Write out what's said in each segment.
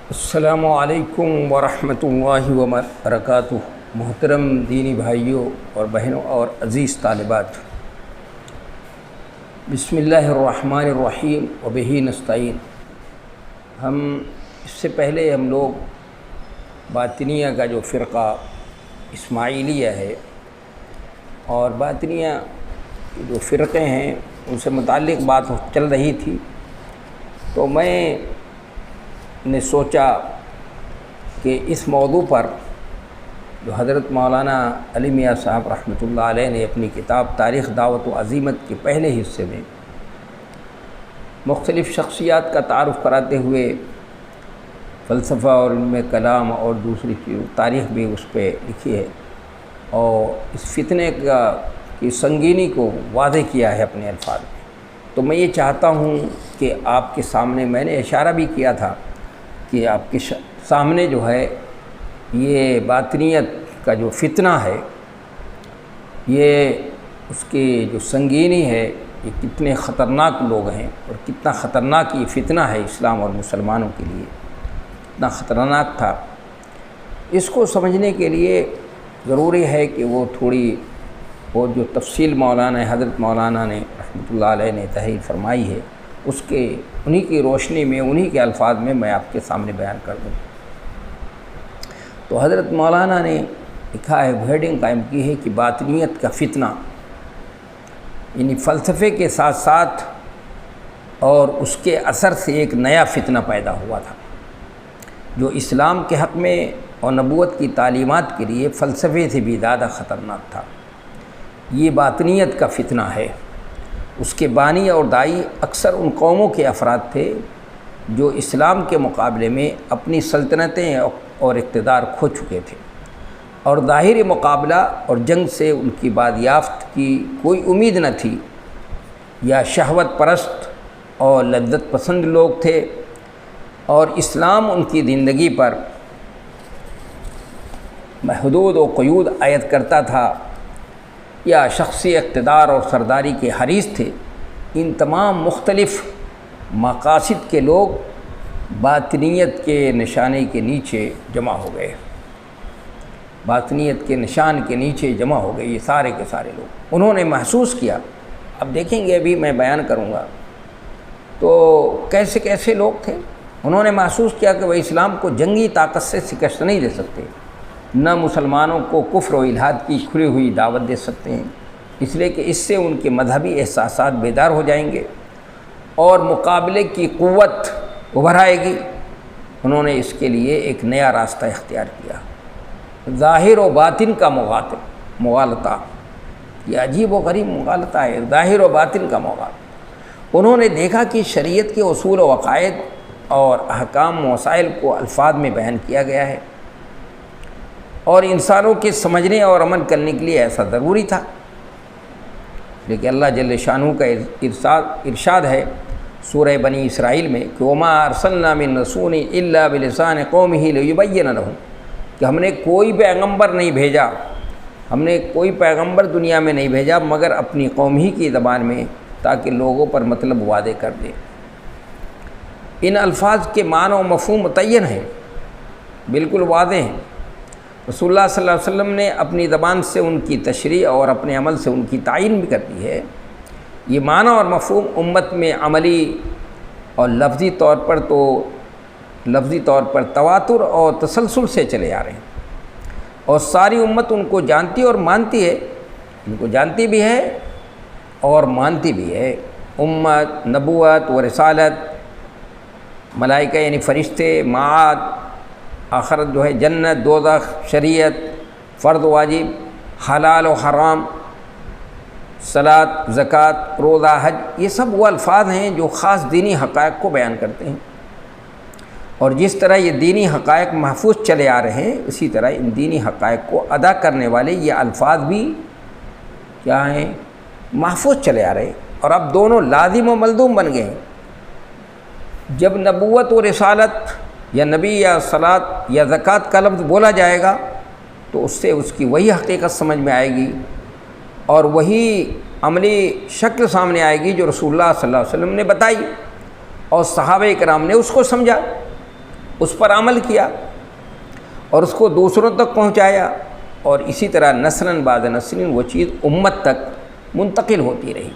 السلام علیکم ورحمۃ اللہ وبرکاتہ۔ محترم دینی بھائیوں اور بہنوں اور عزیز طالبات، بسم اللہ الرحمن الرحیم وبہ نستعین۔ اس سے پہلے ہم لوگ باطنیہ کا جو فرقہ اسماعیلیہ ہے اور باطنیہ کے جو فرقے ہیں ان سے متعلق بات چل رہی تھی، تو میں نے سوچا کہ اس موضوع پر جو حضرت مولانا علی میاں صاحب رحمۃ اللہ علیہ نے اپنی کتاب تاریخ دعوت و عزیمت کے پہلے حصے میں مختلف شخصیات کا تعارف کراتے ہوئے فلسفہ اور علم کلام اور دوسری تاریخ بھی اس پہ لکھی ہے، اور اس فتنے کی سنگینی کو واضح کیا ہے اپنے الفاظ میں۔ تو میں یہ چاہتا ہوں کہ آپ کے سامنے، میں نے اشارہ بھی کیا تھا کہ آپ کے سامنے جو ہے یہ باطنیت کا جو فتنہ ہے، یہ اس کی جو سنگینی ہے، یہ کتنے خطرناک لوگ ہیں اور کتنا خطرناک یہ فتنہ ہے اسلام اور مسلمانوں کے لیے، کتنا خطرناک تھا۔ اس کو سمجھنے کے لیے ضروری ہے کہ وہ جو تفصیل حضرت مولانا نے رحمۃ اللہ علیہ نے تحریر فرمائی ہے، انہی کی روشنی میں، انہی کے الفاظ میں آپ کے سامنے بیان کر دوں۔ تو حضرت مولانا نے لکھا ہے، ہیڈنگ قائم کی ہے کہ باطنیت کا فتنہ، یعنی فلسفے کے ساتھ ساتھ اور اس کے اثر سے ایک نیا فتنہ پیدا ہوا تھا جو اسلام کے حق میں اور نبوت کی تعلیمات کے لیے فلسفے سے بھی زیادہ خطرناک تھا۔ یہ باطنیت کا فتنہ ہے۔ اس کے بانی اور دائی اکثر ان قوموں کے افراد تھے جو اسلام کے مقابلے میں اپنی سلطنتیں اور اقتدار کھو چکے تھے، اور ظاہری مقابلہ اور جنگ سے ان کی بازیافت کی کوئی امید نہ تھی، یا شہوت پرست اور لذت پسند لوگ تھے، اور اسلام ان کی زندگی پر حدود و قیود عائد کرتا تھا، یا شخصی اقتدار اور سرداری کے حریص تھے۔ ان تمام مختلف مقاصد کے لوگ باطنیت کے نشانے کے نیچے جمع ہو گئے، باطنیت کے نشان کے نیچے جمع ہو گئے یہ سارے کے سارے لوگ۔ انہوں نے محسوس کیا، اب دیکھیں گے، ابھی میں بیان کروں گا تو کیسے کیسے لوگ تھے۔ انہوں نے محسوس کیا کہ وہ اسلام کو جنگی طاقت سے شکست نہیں دے سکتے، نہ مسلمانوں کو کفر و الحاد کی کھلی ہوئی دعوت دے سکتے ہیں، اس لیے کہ اس سے ان کے مذہبی احساسات بیدار ہو جائیں گے اور مقابلے کی قوت ابھر آئے گی۔ انہوں نے اس کے لیے ایک نیا راستہ اختیار کیا، ظاہر و باطن کا مغالطہ۔ یہ عجیب و غریب مغالطہ ہے، ظاہر و باطن کا مغالطہ۔ انہوں نے دیکھا کہ شریعت کے اصول و عقائد اور احکام و مسائل کو الفاظ میں بیان کیا گیا ہے، اور انسانوں کے سمجھنے اور عمل کرنے کے لیے ایسا ضروری تھا، لیکن اللہ جل شانہ کا ارشاد ہے سورہ بنی اسرائیل میں کہ وما ارسلنا من رسول الا بلسان قومه ليبين لهم، کہ ہم نے کوئی پیغمبر نہیں بھیجا، ہم نے کوئی پیغمبر دنیا میں نہیں بھیجا مگر اپنی قوم ہی کی زبان میں، تاکہ لوگوں پر مطلب واضح کر دے۔ ان الفاظ کے معنی و مفہوم متعین ہیں، بالکل واضح ہیں۔ رسول اللہ صلی اللہ علیہ وسلم نے اپنی زبان سے ان کی تشریح اور اپنے عمل سے ان کی تعین بھی کر دی ہے۔ یہ معنی اور مفہوم امت میں عملی اور لفظی طور پر تواتر اور تسلسل سے چلے آ رہے ہیں، اور ساری امت ان کو جانتی اور مانتی ہے، ان کو جانتی بھی ہے اور مانتی بھی ہے۔ امت، نبوت و رسالت، ملائکہ یعنی فرشتے، معاد، آخرت جو ہے، جنت، دوزخ، شریعت، فرض واجب، حلال و حرام، صلاۃ، زکوٰۃ، روزہ، حج، یہ سب وہ الفاظ ہیں جو خاص دینی حقائق کو بیان کرتے ہیں، اور جس طرح یہ دینی حقائق محفوظ چلے آ رہے ہیں، اسی طرح ان دینی حقائق کو ادا کرنے والے یہ الفاظ بھی کیا ہیں، محفوظ چلے آ رہے ہیں، اور اب دونوں لازم و ملزوم بن گئے ہیں۔ جب نبوت و رسالت یا نبی یا صلاۃ یا زکوٰۃ کا لفظ بولا جائے گا تو اس سے اس کی وہی حقیقت سمجھ میں آئے گی اور وہی عملی شکل سامنے آئے گی جو رسول اللہ صلی اللہ علیہ وسلم نے بتائی اور صحابہ کرام نے اس کو سمجھا۔ اس پر عمل کیا اور اس کو دوسروں تک پہنچایا، اور اسی طرح نسلاً بعد نسلیں وہ چیز امت تک منتقل ہوتی رہی۔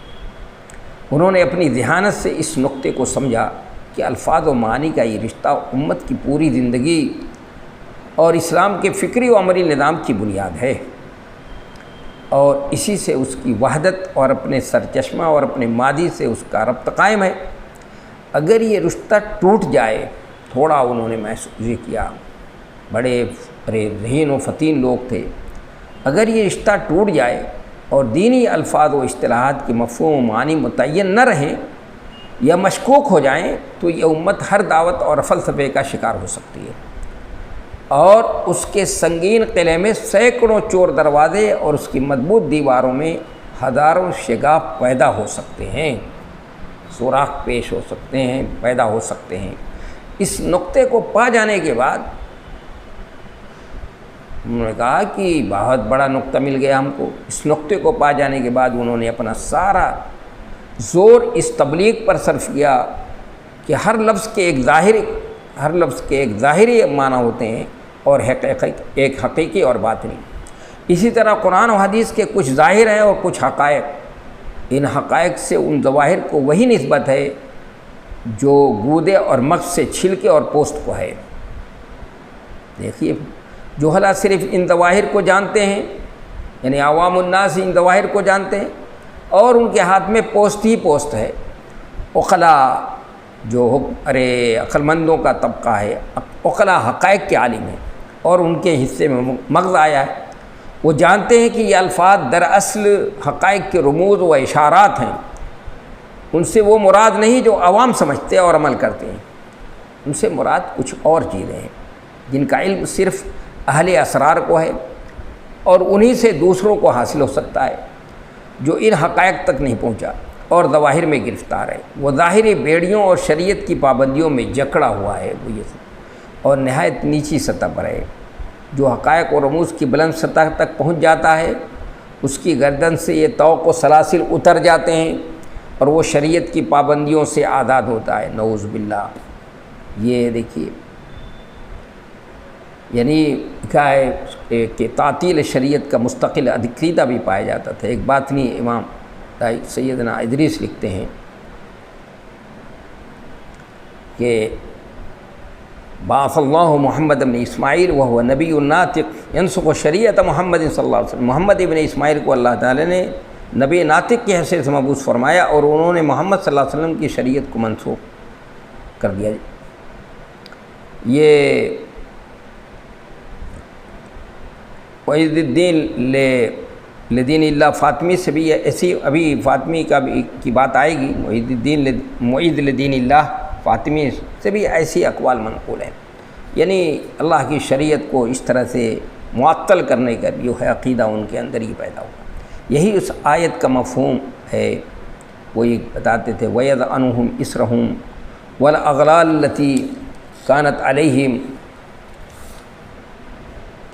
انہوں نے اپنی ذہانت سے اس نقطے کو سمجھا کہ الفاظ و معانی کا یہ رشتہ امت کی پوری زندگی اور اسلام کے فکری و عملی نظام کی بنیاد ہے، اور اسی سے اس کی وحدت اور اپنے سرچشمہ اور اپنے ماضی سے اس کا ربط قائم ہے۔ اگر یہ رشتہ ٹوٹ جائے، تھوڑا انہوں نے محسوس کیا، بڑے ذہین و فتین لوگ تھے، اگر یہ رشتہ ٹوٹ جائے اور دینی الفاظ و اصطلاحات کے مفہوم و معنی متعین نہ رہیں یا مشکوک ہو جائیں تو یہ امت ہر دعوت اور فلسفے کا شکار ہو سکتی ہے، اور اس کے سنگین قلعے میں سینکڑوں چور دروازے اور اس کی مضبوط دیواروں میں ہزاروں شگاف پیدا ہو سکتے ہیں، سوراخ پیش ہو سکتے ہیں، پیدا ہو سکتے ہیں۔ اس نقطے کو پا جانے کے بعد انہوں نے کہا کہ بہت بڑا نقطہ مل گیا ہم کو۔ اس نقطے کو پا جانے کے بعد انہوں نے اپنا سارا زور اس تبلیغ پر صرف کیا کہ ہر لفظ کے ایک ظاہری معنی ہوتے ہیں اور ایک حقیقی اور باطنی۔ اسی طرح قرآن و حدیث کے کچھ ظاہر ہیں اور کچھ حقائق، ان حقائق سے ان ظواہر کو وہی نسبت ہے جو گودے اور مغز سے چھلکے اور پوست کو ہے۔ دیکھیے، جوہلا صرف ان ظواہر کو جانتے ہیں، یعنی عوام الناس ان ظواہر کو جانتے ہیں اور ان کے ہاتھ میں پوست ہی پوست ہے۔ عقلا جو عقل مندوں کا طبقہ ہے، عقلا حقائق کے عالم ہیں اور ان کے حصے میں مغز آیا ہے، وہ جانتے ہیں کہ یہ الفاظ دراصل حقائق کے رموز و اشارات ہیں، ان سے وہ مراد نہیں جو عوام سمجھتے اور عمل کرتے ہیں، ان سے مراد کچھ اور چیزیں ہیں جن کا علم صرف اہل اسرار کو ہے اور انہی سے دوسروں کو حاصل ہو سکتا ہے جو ان حقائق تک نہیں پہنچا اور ظواہر میں گرفتار ہے۔ وہ ظاہری بیڑیوں اور شریعت کی پابندیوں میں جکڑا ہوا ہے، وہ یہ اور نہایت نیچی سطح پر ہے۔ جو حقائق اور رموز کی بلند سطح تک پہنچ جاتا ہے، اس کی گردن سے یہ طوق و سلاسل اتر جاتے ہیں اور وہ شریعت کی پابندیوں سے آزاد ہوتا ہے، نعوذ باللہ۔ یہ دیکھیے، یعنی کیا ہے کہ تعطیل شریعت کا مستقل عقیدہ بھی پایا جاتا تھا۔ ایک باطنی امام سیدنا ادریس لکھتے ہیں کہ بعث اللہ محمد بن اسماعیل وهو نبی ناطق ینسخ شریعت محمد صلی اللہ علیہ وسلم۔ محمد ابن اسماعیل کو اللہ تعالی نے نبی ناطق کی حیثیت سے مبعوث فرمایا اور انہوں نے محمد صلی اللہ علیہ وسلم کی شریعت کو منسوخ کر دیا۔ یہ وحید الدین لدین اللہ فاطمی سے بھی ایسی، ابھی فاطمی کی بات آئے گی، معید لدین اللہ فاطمی سے بھی ایسی اقوال منقول ہیں، یعنی اللہ کی شریعت کو اس طرح سے معطل کرنے کا جو ہے عقیدہ ان کے اندر ہی پیدا ہوا۔ یہی اس آیت کا مفہوم ہے، وہی بتاتے تھے وَيَضْعَنُهُمْ إِسْرَهُمْ وَالْأَغْلَالَ الَّتِي كَانَتْ عَلَيْهِمْ،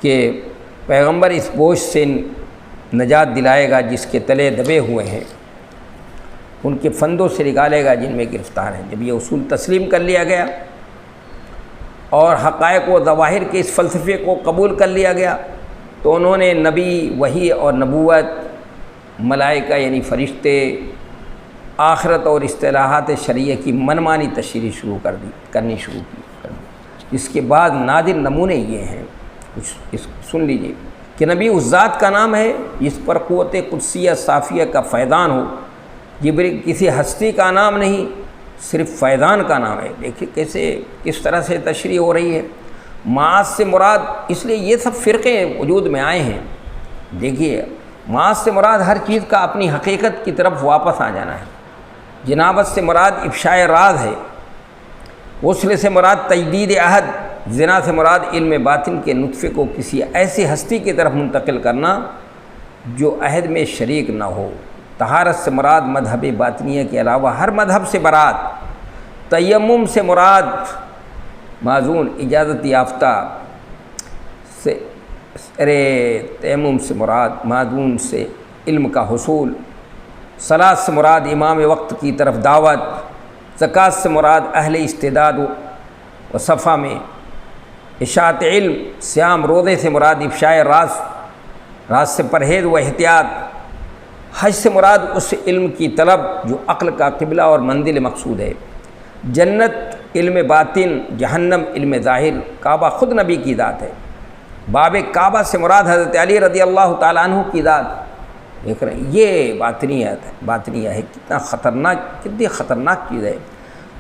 کہ پیغمبر اس بوجھ سے نجات دلائے گا جس کے تلے دبے ہوئے ہیں، ان کے فندوں سے نکالے گا جن میں گرفتار ہیں۔ جب یہ اصول تسلیم کر لیا گیا اور حقائق و ظواہر کے اس فلسفے کو قبول کر لیا گیا تو انہوں نے نبی، وحی اور نبوت، ملائکہ یعنی فرشتے، آخرت اور اصطلاحات شرعیہ کی منمانی تشریح کرنی شروع کی۔ اس کے بعد نادر نمونے یہ ہیں، کچھ سن لیجیے کہ نبی اس ذات کا نام ہے جس پر قوت قدسیہ صافیہ کا فیضان ہو۔ جبریل کسی ہستی کا نام نہیں، صرف فیضان کا نام ہے۔ دیکھیے کس طرح سے تشریح ہو رہی ہے۔ معاذ سے مراد، اس لیے یہ سب فرقے وجود میں آئے ہیں۔ دیکھیے، معاذ سے مراد ہر چیز کا اپنی حقیقت کی طرف واپس آ جانا ہے۔ جنابت سے مراد افشاء راز ہے۔ غسل سے مراد تجدید عہد، زنا سے مراد علم باطن کے نطفے کو کسی ایسی ہستی کی طرف منتقل کرنا جو عہد میں شریک نہ ہو۔ طہارت سے مراد مذہب باطنیہ کے علاوہ ہر مذہب سے برات۔ تیمم سے مراد معزون اجازت یافتہ سے، تیمم سے مراد معزون سے علم کا حصول۔ صلاۃ سے مراد امام وقت کی طرف دعوت۔ زکوٰۃ سے مراد اہل استعداد و صفا میں اشاعت علم، صیام روزے سے مراد افشائے راز سے پرہیز و احتیاط، حج سے مراد اس علم کی طلب جو عقل کا قبلہ اور منزل مقصود ہے، جنت علم باطن، جہنم علم ظاہر، کعبہ خود نبی کی ذات ہے، باب کعبہ سے مراد حضرت علی رضی اللہ تعالیٰ عنہ کی ذات۔ دیکھ رہے ہیں یہ باطنیہ ہے، کتنی خطرناک چیز ہے۔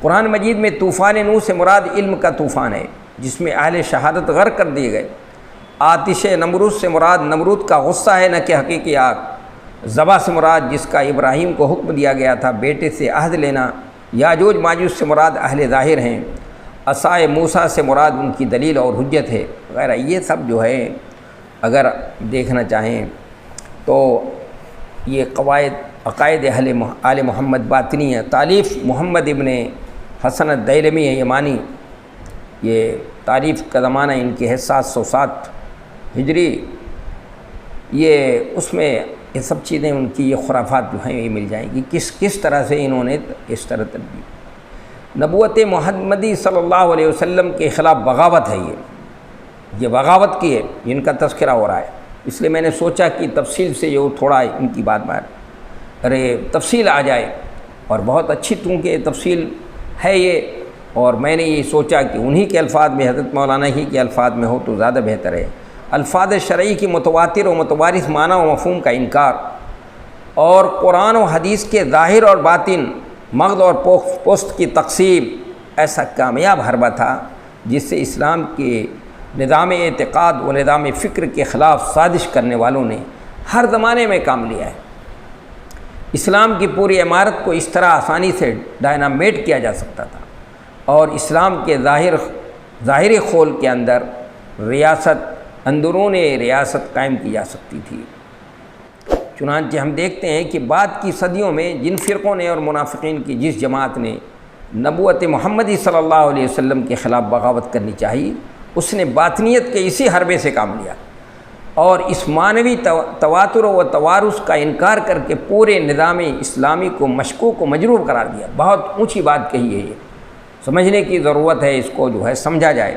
قرآن مجید میں طوفان نوح سے مراد علم کا طوفان ہے جس میں اہل شہادت غرق کر دیے گئے۔ آتش نمرود سے مراد نمرود کا غصہ ہے نہ کہ حقیقی آگ۔ ذبح سے مراد جس کا ابراہیم کو حکم دیا گیا تھا بیٹے سے عہد لینا۔ یاجوج ماجوج سے مراد اہل ظاہر ہیں۔ عصائے موسیٰ سے مراد ان کی دلیل اور حجت ہے وغیرہ۔ یہ سب جو ہے اگر دیکھنا چاہیں تو یہ عقائد آل محمد باطنی ہے۔ تالیف محمد ابن حسن الدیلمی ہے یمانی، یہ تعریف کا زمانہ ان کے ہے 707 ہجری۔ یہ اس میں یہ سب چیزیں ان کی یہ خرافات جو ہیں یہ مل جائیں گی کس طرح سے انہوں نے اس طرح تبدیل۔ نبوت محمدی صلی اللہ علیہ وسلم کے خلاف بغاوت ہے، یہ بغاوت کی ہے جن کا تذکرہ ہو رہا ہے۔ اس لیے میں نے سوچا کہ تفصیل سے جو تھوڑا ان کی بات تفصیل آ جائے، اور بہت اچھی چونکہ تفصیل ہے یہ، اور میں نے یہ سوچا کہ انہی کے الفاظ میں حضرت مولانا ہی کے الفاظ میں ہو تو زیادہ بہتر ہے۔ الفاظ شرعی کی متواتر و متوارث معنی و مفہوم کا انکار، اور قرآن و حدیث کے ظاہر اور باطن، مغز اور پوست کی تقسیم، ایسا کامیاب حربہ تھا جس سے اسلام کے نظام اعتقاد و نظام فکر کے خلاف سازش کرنے والوں نے ہر زمانے میں کام لیا ہے۔ اسلام کی پوری عمارت کو اس طرح آسانی سے ڈائنامیٹ کیا جا سکتا تھا، اور اسلام کے ظاہری خول کے اندر اندرون ریاست قائم کی جا سکتی تھی۔ چنانچہ ہم دیکھتے ہیں کہ بعد کی صدیوں میں جن فرقوں نے اور منافقین کی جس جماعت نے نبوت محمدی صلی اللہ علیہ وسلم کے خلاف بغاوت کرنی چاہیے، اس نے باطنیت کے اسی حربے سے کام لیا، اور اس معنوی تواتر و توارث کا انکار کر کے پورے نظام اسلامی کو مشکوک و مجروح قرار دیا۔ بہت اونچی بات کہی ہے، یہ سمجھنے کی ضرورت ہے، اس کو جو ہے سمجھا جائے،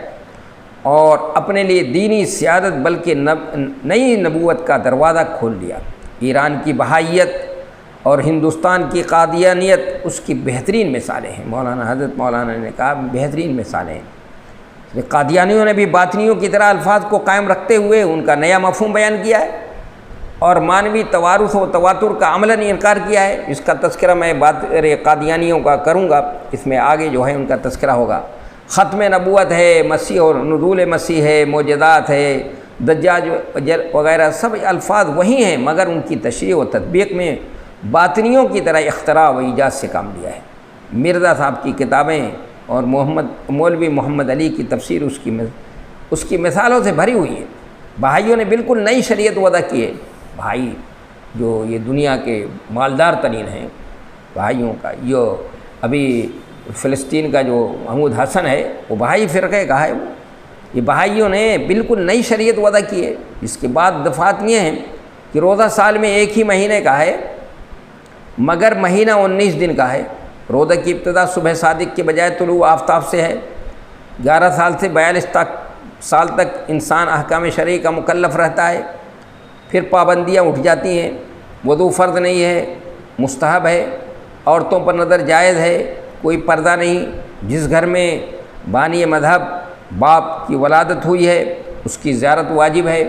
اور اپنے لیے دینی سیادت بلکہ نئی نبوت کا دروازہ کھول دیا۔ ایران کی بہائیت اور ہندوستان کی قادیانیت اس کی بہترین مثالیں ہیں۔ حضرت مولانا نے کہا بہترین مثالیں ہیں۔ قادیانیوں نے بھی باطنیوں کی طرح الفاظ کو قائم رکھتے ہوئے ان کا نیا مفہوم بیان کیا ہے، اور مانوی توارث و تواتر کا عملاً انکار کیا ہے۔ اس کا تذکرہ میں قادیانیوں کا کروں گا، اس میں آگے جو ہے ان کا تذکرہ ہوگا۔ ختم نبوت ہے، مسیح اور نزول مسیح ہے، معجزات ہے، دجاج وغیرہ سب الفاظ وہی ہیں، مگر ان کی تشریح و تطبیق میں باطنیوں کی طرح اختراع و ایجاد سے کام لیا ہے۔ مرزا صاحب کی کتابیں اور مولوی محمد علی کی تفسیر اس کی مثالوں سے بھری ہوئی ہے۔ بہائیوں نے بالکل نئی شریعت وضع کی ہے۔ بھائی جو یہ دنیا کے مالدار ترین ہیں بھائیوں کا، یہ ابھی فلسطین کا جو محمود حسن ہے وہ بہائی فرقے کا ہے، یہ بہائیوں نے بالکل نئی شریعت وضع کی ہے۔ اس کے بعد دفعات یہ ہیں کہ روزہ سال میں ایک ہی مہینے کا ہے، مگر مہینہ 19 دن کا ہے۔ روزہ کی ابتدا صبح صادق کے بجائے طلوع آفتاب سے ہے۔ 11 سال سے 42 سال تک انسان احکام شرعی کا مکلف رہتا ہے، پھر پابندیاں اٹھ جاتی ہیں۔ وضو فرض نہیں ہے، مستحب ہے۔ عورتوں پر نظر جائز ہے، کوئی پردہ نہیں۔ جس گھر میں بانی مذہب باپ کی ولادت ہوئی ہے اس کی زیارت واجب ہے۔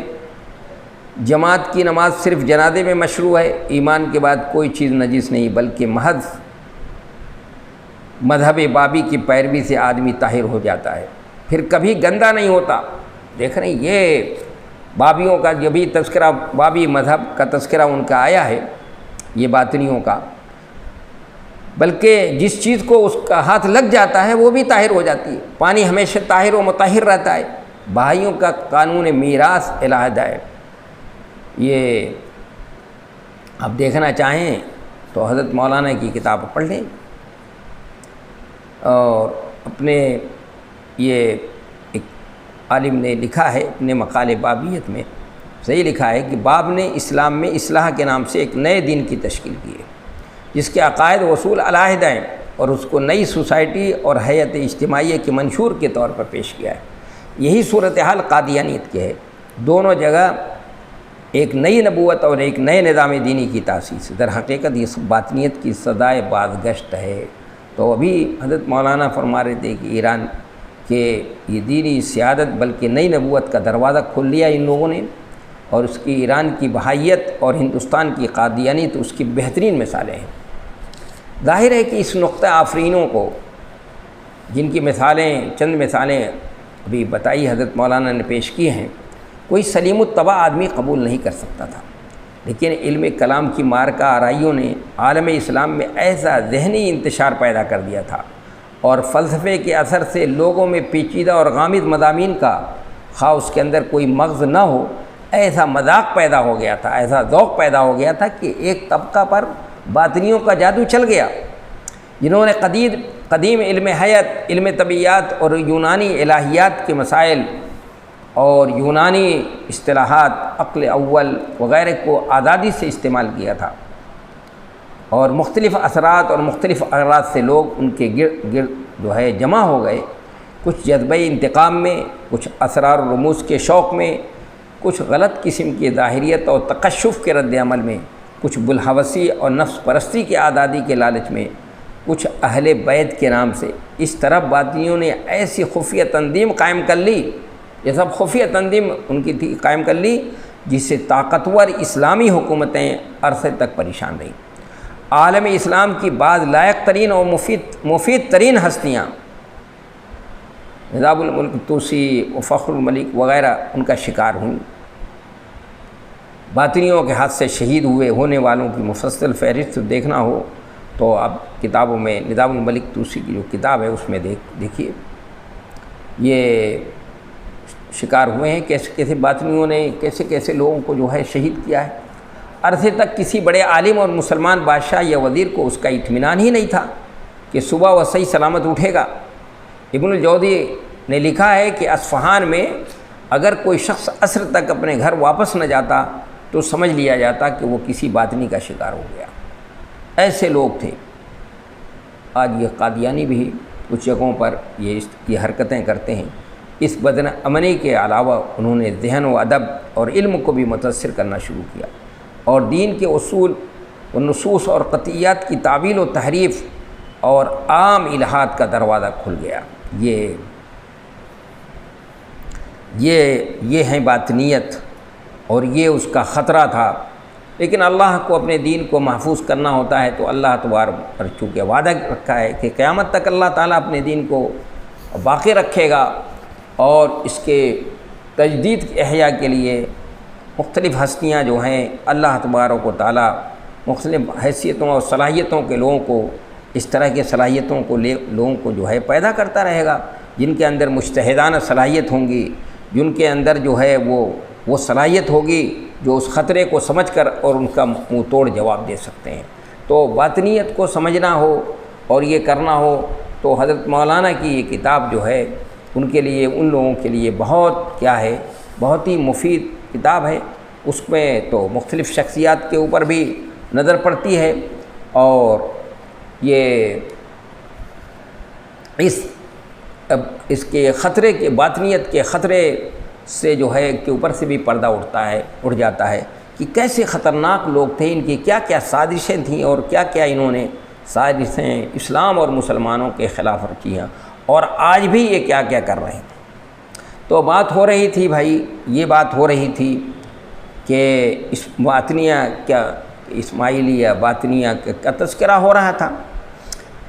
جماعت کی نماز صرف جنازے میں مشروع ہے۔ ایمان کے بعد کوئی چیز نجس نہیں، بلکہ محض مذہب بابی کی پیروی سے آدمی طاہر ہو جاتا ہے، پھر کبھی گندا نہیں ہوتا۔ دیکھ رہے ہیں یہ بابیوں کا جو بھی تذکرہ، بابی مذہب کا تذکرہ ان کا آیا ہے، یہ باطنیوں کا، بلکہ جس چیز کو اس کا ہاتھ لگ جاتا ہے وہ بھی طاہر ہو جاتی ہے۔ پانی ہمیشہ طاہر و مطہر رہتا ہے۔ بہائیوں کا قانون میراث علیحدہ ہے۔ یہ آپ دیکھنا چاہیں تو حضرت مولانا کی کتاب پڑھ لیں، اور اپنے یہ ایک عالم نے لکھا ہے اپنے مقالے بابیت میں، صحیح لکھا ہے کہ باب نے اسلام میں اصلاح کے نام سے ایک نئے دین کی تشکیل کی ہے جس کے عقائد و اصول علیحدہ ہیں، اور اس کو نئی سوسائٹی اور حیات اجتماعیہ کے منشور کے طور پر پیش کیا ہے۔ یہی صورتحال قادیانیت کی ہے۔ دونوں جگہ ایک نئی نبوت اور ایک نئے نظام دینی کی تاسیس، در حقیقت یہ باطنیت کی صدائے بازگشت ہے۔ تو ابھی حضرت مولانا فرما رہے تھے کہ ایران کے یہ دینی سیادت بلکہ نئی نبوت کا دروازہ کھول لیا ان لوگوں نے، اور اس کی ایران کی بہائیت اور ہندوستان کی قادیانیت اس کی بہترین مثالیں ہیں۔ ظاہر ہے کہ اس نقطہ آفرینوں کو، جن کی مثالیں چند مثالیں ابھی بتائی حضرت مولانا نے پیش کی ہیں، کوئی سلیم الطبع آدمی قبول نہیں کر سکتا تھا، لیکن علم کلام کی مارکہ آرائیوں نے عالم اسلام میں ایسا ذہنی انتشار پیدا کر دیا تھا، اور فلسفے کے اثر سے لوگوں میں پیچیدہ اور غامض مضامین کا، خواہ اس کے اندر کوئی مغز نہ ہو، ایسا مذاق پیدا ہو گیا تھا، ایسا ذوق پیدا ہو گیا تھا کہ ایک طبقہ پر باطنیوں کا جادو چل گیا، جنہوں نے قدیم علم حیات، علم طبیعیات اور یونانی الہیات کے مسائل اور یونانی اصطلاحات، عقل اول وغیرہ کو آزادی سے استعمال کیا تھا، اور مختلف اثرات اور مختلف اغراض سے لوگ ان کے گرد جو ہے جمع ہو گئے، کچھ جذبہ انتقام میں، کچھ اسرار و رموز کے شوق میں، کچھ غلط قسم کی ظاہریت اور تکشف کے رد عمل میں، کچھ بلحوثی اور نفس پرستی کے آزادی کے لالچ میں، کچھ اہل بیت کے نام سے۔ اس طرح باطنیوں نے ایسی خفیہ تنظیم قائم کر لی، یہ سب خفیہ تنظیم ان کی تھی، قائم کر لی، جس سے طاقتور اسلامی حکومتیں عرصے تک پریشان رہیں۔ عالم اسلام کی بعض لائق ترین اور مفید ترین ہستیاں، نظام الملک طوسی و فخر الملک وغیرہ، ان کا شکار ہوئیں۔ باطنیوں کے ہاتھ سے شہید ہونے والوں کی مفصل فہرست دیکھنا ہو تو اب کتابوں میں نظام الملک طوسی کی جو کتاب ہے اس میں دیکھیے، یہ شکار ہوئے ہیں کیسے کیسے باطنیوں نے کیسے کیسے لوگوں کو جو ہے شہید کیا ہے۔ عرصے تک کسی بڑے عالم اور مسلمان بادشاہ یا وزیر کو اس کا اطمینان ہی نہیں تھا کہ صبح وہ صحیح سلامت اٹھے گا۔ ابن الجوزی نے لکھا ہے کہ اصفہان میں اگر کوئی شخص عصر تک اپنے گھر واپس نہ جاتا تو سمجھ لیا جاتا کہ وہ کسی باطنی کا شکار ہو گیا۔ ایسے لوگ تھے۔ آج یہ قادیانی بھی کچھ جگہوں پر یہ حرکتیں کرتے ہیں۔ اس بدن امنی کے علاوہ انہوں نے ذہن و ادب اور علم کو بھی متاثر کرنا شروع کیا، اور دین کے اصول و نصوص اور قطعیات کی تعویل و تحریف اور عام الہات کا دروازہ کھل گیا۔ یہ ہیں باطنیت، اور یہ اس کا خطرہ تھا۔ لیکن اللہ کو اپنے دین کو محفوظ کرنا ہوتا ہے، تو اللہ تبارک پر چونکہ وعدہ رکھا ہے کہ قیامت تک اللہ تعالیٰ اپنے دین کو باقی رکھے گا، اور اس کے تجدید احیاء کے لیے مختلف ہستیاں جو ہیں اللہ تبارک و تعالیٰ مختلف حیثیتوں اور صلاحیتوں کے لوگوں کو، اس طرح کے صلاحیتوں کو لوگوں کو جو ہے پیدا کرتا رہے گا، جن کے اندر مجتہدانہ صلاحیت ہوں گی، جن کے اندر جو ہے وہ صلاحیت ہوگی جو اس خطرے کو سمجھ کر اور ان کا منہ توڑ جواب دے سکتے ہیں۔ تو باطنیت کو سمجھنا ہو اور یہ کرنا ہو تو حضرت مولانا کی یہ کتاب جو ہے ان کے لیے، ان لوگوں کے لیے بہت ہی مفید کتاب ہے۔ اس میں تو مختلف شخصیات کے اوپر بھی نظر پڑتی ہے، اور یہ اس کے خطرے کے، باطنیت کے خطرے سے جو ہے کے اوپر سے بھی پردہ اٹھ جاتا ہے کہ کیسے خطرناک لوگ تھے، ان کی کیا کیا سازشیں تھیں، اور کیا کیا انہوں نے سازشیں اسلام اور مسلمانوں کے خلاف رکھی ہیں، اور آج بھی یہ کیا کیا کر رہے ہیں۔ تو بات ہو رہی تھی بھائی، یہ بات ہو رہی تھی کہ اس باطنیہ کیا اسماعیلیہ باطنیہ کا تذکرہ ہو رہا تھا۔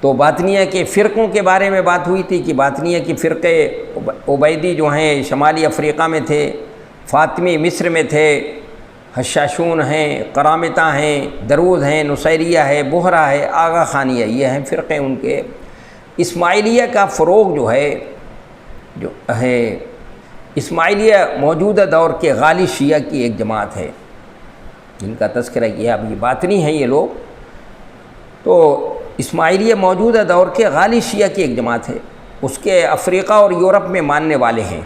تو باطنیہ کے فرقوں کے بارے میں بات ہوئی تھی کہ باطنیہ کی فرقے عبیدی جو ہیں شمالی افریقہ میں تھے، فاطمی مصر میں تھے، حشاشون ہیں، کرامتہ ہیں، دروز ہیں، نصیریہ ہے، بحرہ ہے، آغا خانیہ، یہ ہیں فرقے ان کے۔ اسماعیلیہ کا فروغ جو ہے اسماعیلیہ موجودہ دور کے غالی شیعہ کی ایک جماعت ہے، جن کا تذکرہ کیا۔ اب یہ باطنی ہیں یہ لوگ، تو اسماعیلیہ موجودہ دور کے غالی شیعہ کی ایک جماعت ہے، اس کے افریقہ اور یورپ میں ماننے والے ہیں،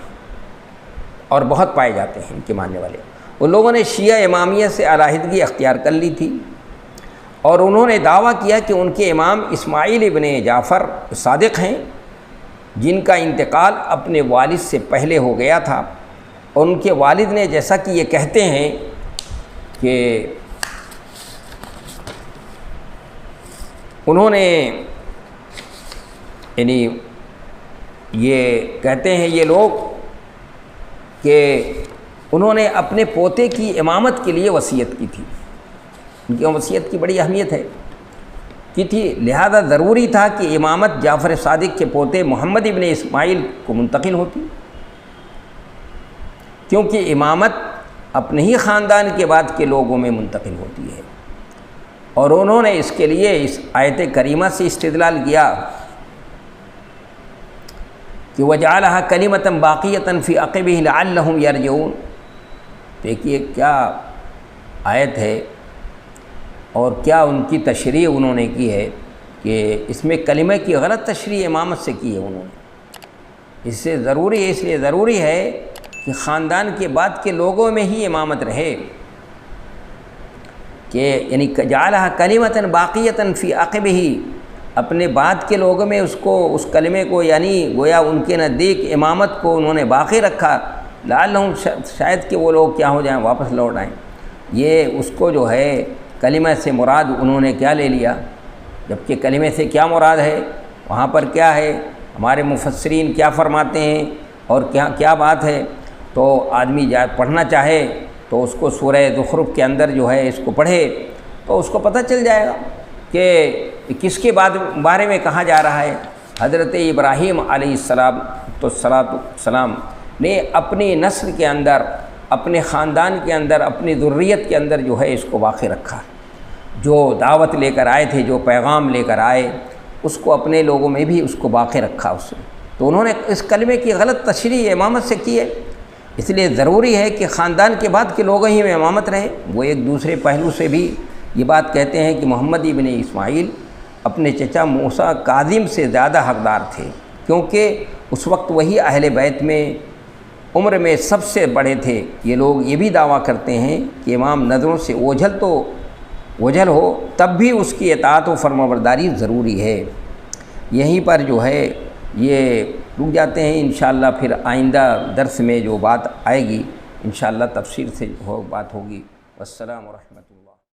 اور بہت پائے جاتے ہیں ان کے ماننے والے۔ ان لوگوں نے شیعہ امامیہ سے علیحدگی اختیار کر لی تھی، اور انہوں نے دعویٰ کیا کہ ان کے امام اسماعیل ابن جعفر صادق ہیں، جن کا انتقال اپنے والد سے پہلے ہو گیا تھا، اور ان کے والد نے جیسا کہ یہ کہتے ہیں کہ انہوں نے یعنی یہ کہتے ہیں یہ لوگ کہ انہوں نے اپنے پوتے کی امامت کے لیے وصیت کی تھی، ان کی وصیت کی بڑی اہمیت ہے کی تھی، لہذا ضروری تھا کہ امامت جعفر صادق کے پوتے محمد ابن اسماعیل کو منتقل ہوتی، کیونکہ امامت اپنے ہی خاندان کے بعد کے لوگوں میں منتقل ہوتی ہے۔ اور انہوں نے اس کے لیے اس آیت کریمہ سے استدلال کیا کہ وَجَعَلَهَا كَلِمَةً بَاقِيَةً فِي عَقِبِهِ لَعَلَّهُمْ يَرْجِعُونَ۔ دیکھیے کیا آیت ہے اور کیا ان کی تشریح انہوں نے کی ہے کہ اس میں کلمہ کی غلط تشریح امامت سے کی ہے انہوں نے۔ اس سے ضروری ہے، اس لیے ضروری ہے کہ خاندان کے بعد کے لوگوں میں ہی امامت رہے، کہ یعنی جعلها کلمۃ باقیۃ فی عقبہ، اپنے بعد کے لوگوں میں اس کلمے کو یعنی گویا ان کے نزدیک امامت کو انہوں نے باقی رکھا، لعلہم شاید کہ وہ لوگ کیا ہو جائیں، واپس لوٹ آئیں۔ یہ اس کو جو ہے کلمہ سے مراد انہوں نے کیا لے لیا، جبکہ کلمے سے کیا مراد ہے، وہاں پر کیا ہے، ہمارے مفسرین کیا فرماتے ہیں اور کیا بات ہے۔ تو آدمی پڑھنا چاہے تو اس کو سورہ زخرف کے اندر جو ہے اس کو پڑھے تو اس کو پتہ چل جائے گا کہ کس کے بارے میں کہا جا رہا ہے۔ حضرت ابراہیم علیہ السلام نے اپنی نسل کے اندر، اپنے خاندان کے اندر، اپنی ذریت کے اندر جو ہے اس کو باقی رکھا، جو دعوت لے کر آئے تھے، جو پیغام لے کر آئے، اس کو اپنے لوگوں میں بھی اس کو باقی رکھا اس نے۔ تو انہوں نے اس کلمے کی غلط تشریح امامت سے کی ہے، اس لیے ضروری ہے کہ خاندان کے بعد کے لوگوں ہی میں امامت رہے۔ وہ ایک دوسرے پہلو سے بھی یہ بات کہتے ہیں کہ محمد ابن اسماعیل اپنے چچا موسیٰ کاظم سے زیادہ حقدار تھے، کیونکہ اس وقت وہی اہل بیت میں عمر میں سب سے بڑے تھے۔ یہ لوگ یہ بھی دعویٰ کرتے ہیں کہ امام نظروں سے اوجھل ہو تب بھی اس کی اطاعت و فرمانبرداری ضروری ہے۔ یہیں پر جو ہے یہ رک جاتے ہیں، انشاءاللہ پھر آئندہ درس میں جو بات آئے گی انشاءاللہ تفصیل سے بات ہوگی۔ والسلام ورحمۃ اللہ۔